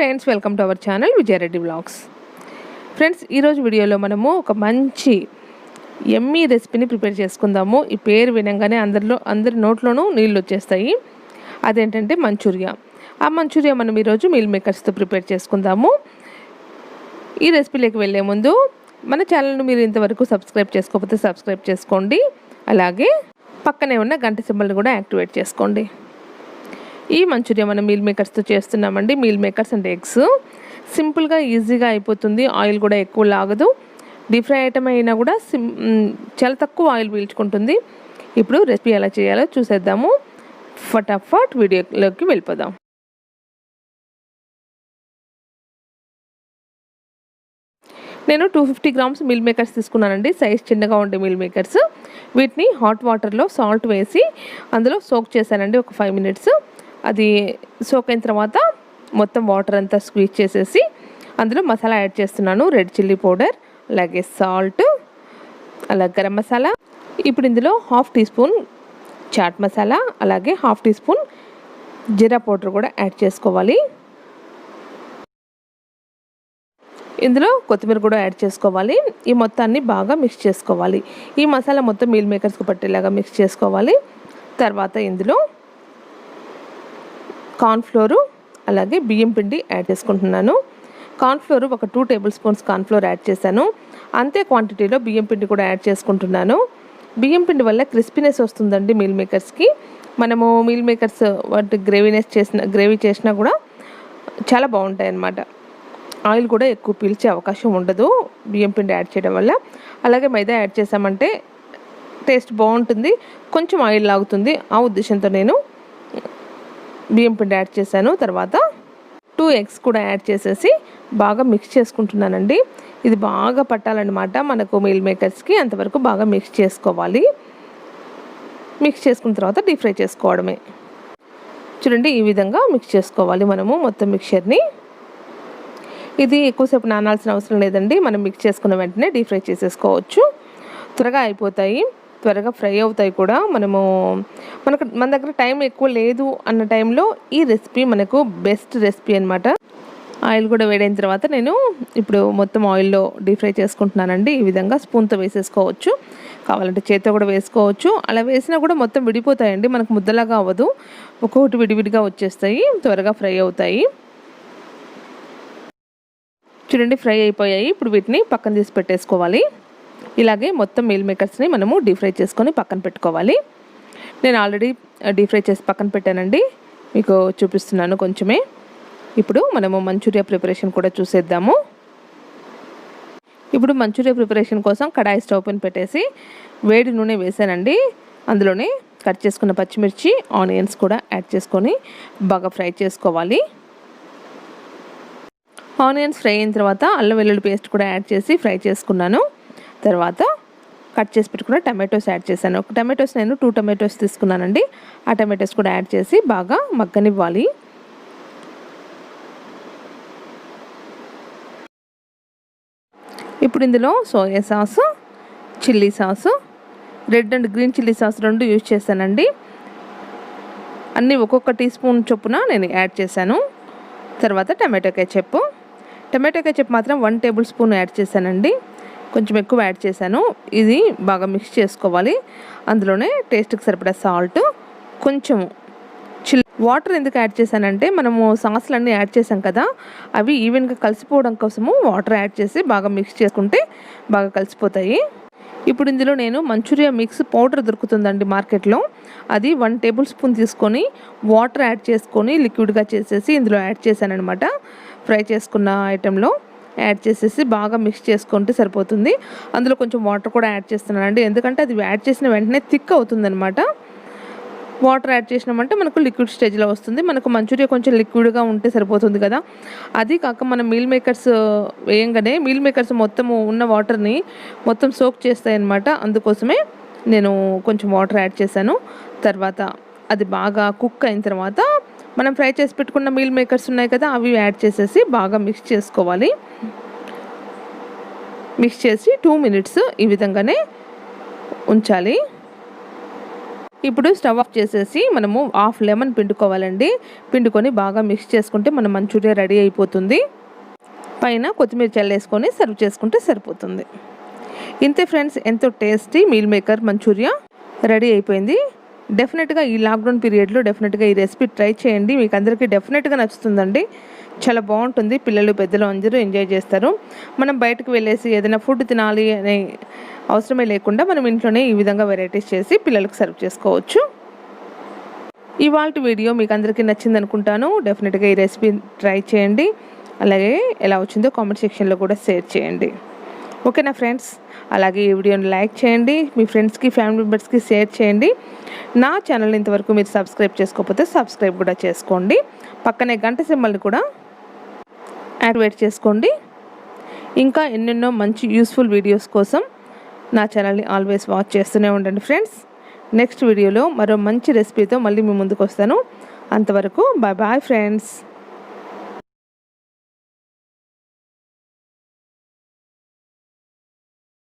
Friends, welcome to our channel Vijaya Reddy vlogs. Friends, ఈరోజు వీడియోలో మనము ఒక మంచి యమ్మీ రెసిపీని ప్రిపేర్ చేసుకుందాము. ఈ పేరు వినంగానే అందరి నోట్లోనూ నీళ్ళు వచ్చేస్తాయి. అదేంటంటే మంచూరియా. ఆ మంచూరియా మనం ఈరోజు మీల్ మేకర్స్తో ప్రిపేర్ చేసుకుందాము. ఈ రెసిపీలోకి వెళ్ళే ముందు మన ఛానల్ను మీరు ఇంతవరకు సబ్స్క్రైబ్ చేసుకోకపోతే సబ్స్క్రైబ్ చేసుకోండి. అలాగే పక్కనే ఉన్న గంట సింబల్ని కూడా యాక్టివేట్ చేసుకోండి. ఈ మంచూరియా మనం మీల్ మేకర్స్తో చేస్తున్నామండి. మీల్ మేకర్స్ అండ్ ఎగ్స్ సింపుల్గా ఈజీగా అయిపోతుంది. ఆయిల్ కూడా ఎక్కువ లాగదు. డీప్ ఫ్రై ఐటమ్ అయినా కూడా చాలా తక్కువ ఆయిల్ పీల్చుకుంటుంది. ఇప్పుడు రెసిపీ ఎలా చేయాలో చూసేద్దాము. ఫటాఫట్ వీడియోలోకి వెళ్ళిపోదాం. నేను 250 గ్రామ్స్ మీల్ మేకర్స్ తీసుకున్నానండి. సైజ్ చిన్నగా ఉండే మీల్ మేకర్స్. వీటిని హాట్ వాటర్లో సాల్ట్ వేసి అందులో సోక్ చేశానండి ఒక 5 మినిట్స్. అది సోక్ అయిన తర్వాత మొత్తం వాటర్ అంతా స్క్వీజ్ చేసేసి అందులో మసాలా యాడ్ చేస్తున్నాను. రెడ్ చిల్లీ పౌడర్, అలాగే సాల్ట్, అలాగే గరం మసాలా. ఇప్పుడు ఇందులో 1/2 టీ స్పూన్ చాట్ మసాలా, అలాగే 1/2 టీ స్పూన్ జీరా పౌడర్ కూడా యాడ్ చేసుకోవాలి. ఇందులో కొత్తిమీర కూడా యాడ్ చేసుకోవాలి. ఈ మొత్తాన్ని బాగా మిక్స్ చేసుకోవాలి. ఈ మసాలా మొత్తం మీల్ మేకర్స్కి పట్టేలాగా మిక్స్ చేసుకోవాలి. తర్వాత ఇందులో కార్న్ఫ్లోరు, అలాగే బియ్యం పిండి యాడ్ చేసుకుంటున్నాను. కార్న్ఫ్లోరు ఒక 2 టేబుల్ స్పూన్స్ కార్న్ఫ్లోర్ యాడ్ చేశాను. అంతే క్వాంటిటీలో బియ్యం పిండి కూడా యాడ్ చేసుకుంటున్నాను. బియ్యం పిండి వల్ల క్రిస్పీనెస్ వస్తుందండి మీల్ మేకర్స్కి. మనము మీల్ మేకర్స్ వాటి గ్రేవీ చేసినా కూడా చాలా బాగుంటాయి అన్నమాట. ఆయిల్ కూడా ఎక్కువ పీల్చే అవకాశం ఉండదు బియ్యం పిండి యాడ్ చేయడం వల్ల. అలాగే మైదా యాడ్ చేసామంటే టేస్ట్ బాగుంటుంది, కొంచెం ఆయిల్ లాగుతుంది. ఆ ఉద్దేశంతో నేను బియ్యం పిండి యాడ్ చేశాను. తర్వాత 2 ఎగ్స్ కూడా యాడ్ చేసేసి బాగా మిక్స్ చేసుకుంటున్నానండి. ఇది బాగా పట్టాలన్నమాట మనకు మీల్ మేకర్స్కి. అంతవరకు బాగా మిక్స్ చేసుకోవాలి. మిక్స్ చేసుకున్న తర్వాత డీప్ ఫ్రై చేసుకోవడమే. చూడండి, ఈ విధంగా మిక్స్ చేసుకోవాలి మనము మొత్తం మిక్చర్ని. ఇది ఎక్కువసేపు నానాల్సిన అవసరం లేదండి. మనం మిక్స్ చేసుకున్న వెంటనే డీప్ ఫ్రై చేసేసుకోవచ్చు. త్వరగా అయిపోతాయి, త్వరగా ఫ్రై అవుతాయి కూడా. మన దగ్గర టైం ఎక్కువ లేదు అన్న టైంలో ఈ రెసిపీ మనకు బెస్ట్ రెసిపీ అనమాట. ఆయిల్ కూడా వేడైన తర్వాత నేను ఇప్పుడు మొత్తం ఆయిల్లో డీప్ ఫ్రై చేసుకుంటున్నానండి. ఈ విధంగా స్పూన్తో వేసేసుకోవచ్చు, కావాలంటే చేతితో కూడా వేసుకోవచ్చు. అలా వేసినా కూడా మొత్తం విడిపోతాయండి, మనకు ముద్దలాగా అవ్వదు. ఒక్కొక్కటి విడివిడిగా వచ్చేస్తాయి, త్వరగా ఫ్రై అవుతాయి. చూడండి, ఫ్రై అయిపోయాయి. ఇప్పుడు వీటిని పక్కన తీసి పెట్టేసుకోవాలి. ఇలాగే మొత్తం మీల్ మేకర్స్ని మనము డీప్ ఫ్రై చేసుకొని పక్కన పెట్టుకోవాలి. నేను ఆల్రెడీ డీప్ ఫ్రై చేసి పక్కన పెట్టానండి, మీకు చూపిస్తున్నాను కొంచెమే. ఇప్పుడు మనము మంచూరియా ప్రిపరేషన్ కూడా చూసేద్దాము. ఇప్పుడు మంచూరియా ప్రిపరేషన్ కోసం కడాయి స్టవ్ పైన పెట్టేసి వేడి నూనె వేసానండి. అందులోనే కట్ చేసుకున్న పచ్చిమిర్చి, ఆనియన్స్ కూడా యాడ్ చేసుకొని బాగా ఫ్రై చేసుకోవాలి. ఆనియన్స్ ఫ్రై అయిన తర్వాత అల్లం వెల్లుల్లి పేస్ట్ కూడా యాడ్ చేసి ఫ్రై చేసుకున్నాను. తర్వాత కట్ చేసి పెట్టుకున్న టమాటోస్ యాడ్ చేశాను. ఒక టమాటోస్ నేను 2 టమాటోస్ తీసుకున్నానండి. ఆ టమాటోస్ కూడా యాడ్ చేసి బాగా మగ్గనివ్వాలి. ఇప్పుడు ఇందులో soya sauce, chilli sauce, red and green chilli sauce 2 use చేశానండి. అన్నీ ఒక్కొక్క టీ స్పూన్ చొప్పున నేను యాడ్ చేశాను. తర్వాత టమాటో కెచప్ మాత్రం 1 టేబుల్ స్పూన్ యాడ్ చేశానండి. కొంచెం ఎక్కువ యాడ్ చేశాను. ఇది బాగా మిక్స్ చేసుకోవాలి. అందులోనే టేస్ట్కి సరిపడా సాల్ట్, కొంచెం వాటర్ ఎందుకు యాడ్ చేశానంటే మనము సాసులన్నీ యాడ్ చేసాం కదా, అవి ఈవెన్గా కలిసిపోవడం కోసము వాటర్ యాడ్ చేసి బాగా మిక్స్ చేసుకుంటే బాగా కలిసిపోతాయి. ఇప్పుడు ఇందులో నేను మంచూరియా మిక్స్ పౌడర్ దొరుకుతుందండి మార్కెట్లో. అది 1 టేబుల్ స్పూన్ తీసుకొని వాటర్ యాడ్ చేసుకొని లిక్విడ్గా చేసేసి ఇందులో యాడ్ చేశాను అనమాట. ఫ్రై చేసుకున్న ఐటెంలో యాడ్ చేసేసి బాగా మిక్స్ చేసుకుంటే సరిపోతుంది. అందులో కొంచెం వాటర్ కూడా యాడ్ చేస్తున్నానండి, ఎందుకంటే అది యాడ్ చేసిన వెంటనే థిక్ అవుతుందన్నమాట. వాటర్ యాడ్ చేసినామంటే మనకు లిక్విడ్ స్టేజ్లో వస్తుంది. మనకు మంచూరియా కొంచెం లిక్విడ్గా ఉంటే సరిపోతుంది కదా. అది కాక మనం మీల్ మేకర్స్ వేయంగానే మీల్ మేకర్స్ మొత్తము ఉన్న వాటర్ని మొత్తం సోక్ చేస్తాయన్నమాట. అందుకోసమే నేను కొంచెం వాటర్ యాడ్ చేశాను. తర్వాత అది బాగా కుక్ అయిన తర్వాత మనం ఫ్రై చేసి పెట్టుకున్న మీల్ మేకర్స్ ఉన్నాయి కదా, అవి యాడ్ చేసేసి బాగా మిక్స్ చేసుకోవాలి. మిక్స్ చేసి 2 మినిట్స్ ఈ విధంగానే ఉంచాలి. ఇప్పుడు స్టవ్ ఆఫ్ చేసేసి మనము హాఫ్ లెమన్ పిండుకోవాలండి. పిండుకొని బాగా మిక్స్ చేసుకుంటే మన మంచూరియా రెడీ అయిపోతుంది. పైన కొత్తిమీర చల్లేసుకొని సర్వ్ చేసుకుంటే సరిపోతుంది. ఇంతే ఫ్రెండ్స్, ఎంతో tasty meal maker manchuria ready అయిపోయింది. డెఫినెట్గా ఈ లాక్డౌన్ పీరియడ్లో డెఫినెట్గా ఈ రెసిపీ ట్రై చేయండి. మీకు అందరికీ డెఫినెట్గా నచ్చుతుందండి. చాలా బాగుంటుంది. పిల్లలు పెద్దలు అందరూ ఎంజాయ్ చేస్తారు. మనం బయటకు వెళ్ళేసి ఏదైనా ఫుడ్ తినాలి అనే అవసరమే లేకుండా మనం ఇంట్లోనే ఈ విధంగా వెరైటీస్ చేసి పిల్లలకు సర్వ్ చేసుకోవచ్చు. ఇవాళ వీడియో మీకు అందరికీ నచ్చింది అనుకుంటాను. డెఫినెట్గా ఈ రెసిపీ ట్రై చేయండి. అలాగే ఎలా వచ్చిందో కామెంట్ సెక్షన్లో కూడా షేర్ చేయండి. ఓకేనా ఫ్రెండ్స్? అలాగే ఈ వీడియోని లైక్ చేయండి, మీ ఫ్రెండ్స్కి ఫ్యామిలీ మెంబర్స్కి షేర్ చేయండి. నా ఛానల్ని ఇంతవరకు మీరు సబ్స్క్రైబ్ చేసుకోకపోతే సబ్స్క్రైబ్ కూడా చేసుకోండి. పక్కనే గంట సింబల్ని కూడా యాక్టివేట్ చేసుకోండి. ఇంకా ఎన్నెన్నో మంచి యూస్ఫుల్ వీడియోస్ కోసం నా ఛానల్ని ఆల్వేస్ వాచ్ చేస్తూనే ఉండండి ఫ్రెండ్స్. నెక్స్ట్ వీడియోలో మరో మంచి రెసిపీతో మళ్ళీ మీ ముందుకు వస్తాను. అంతవరకు బాయ్ బాయ్ ఫ్రెండ్స్.